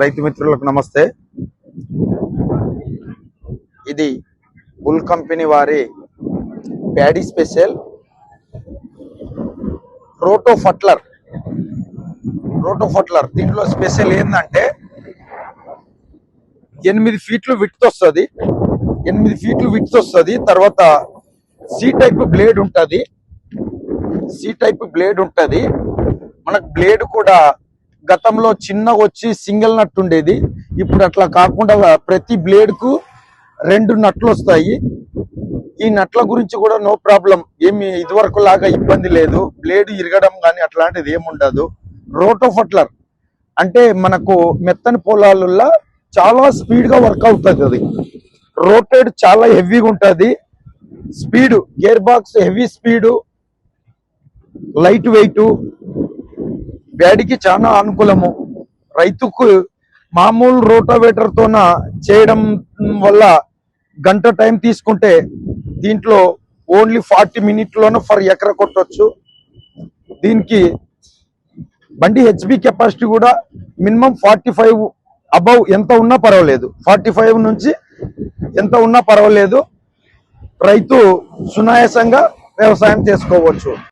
రైతు మిత్రులకు నమస్తే. ఇది బుల్ కంపెనీ వారి ప్యాడీ స్పెషల్ రోటో ఫట్లర్. దీంట్లో స్పెషల్ ఏంటంటే 8 ఫీట్లు విడ్త్ వస్తుంది. 8 ఫీట్లు విడ్త్ వస్తుంది. తర్వాత సి టైప్ బ్లేడ్ ఉంటుంది. మనకు బ్లేడ్ కూడా గతంలో చిన్నగా వచ్చి సింగిల్ నట్ ఉండేది. ఇప్పుడు అట్లా కాకుండా ప్రతి బ్లేడ్ కు 2 నట్లు వస్తాయి. ఈ నట్ల గురించి కూడా నో ప్రాబ్లం, ఏమి ఇదివరకు లాగా ఇబ్బంది లేదు. బ్లేడ్ ఇరగడం కానీ అట్లాంటిది ఏముండదు. రోటో ఫట్లర్ అంటే మనకు మెత్తని పొలాలలో చాలా స్పీడ్ గా వర్క్ అవుతుంది. అది రోటేడ్ చాలా హెవీగా ఉంటుంది. Speed gear box heavy speed, light weight, ప్యాడీకి చాలా అనుకూలము. రైతుకు మామూలు రోటావేటర్ తోన చేయడం వల్ల గంట టైం తీసుకుంటే దీంట్లో ఓన్లీ 40 మినిట్లోనే ఫర్ ఎకర కొట్టొచ్చు. దీనికి బండి హెచ్బి కెపాసిటీ కూడా మినిమం 45 అబౌవ్ ఎంత ఉన్నా పర్వాలేదు. 45 నుంచి ఎంత ఉన్నా పర్వాలేదు. రైతు సునాయాసంగా వ్యవసాయం చేసుకోవచ్చు.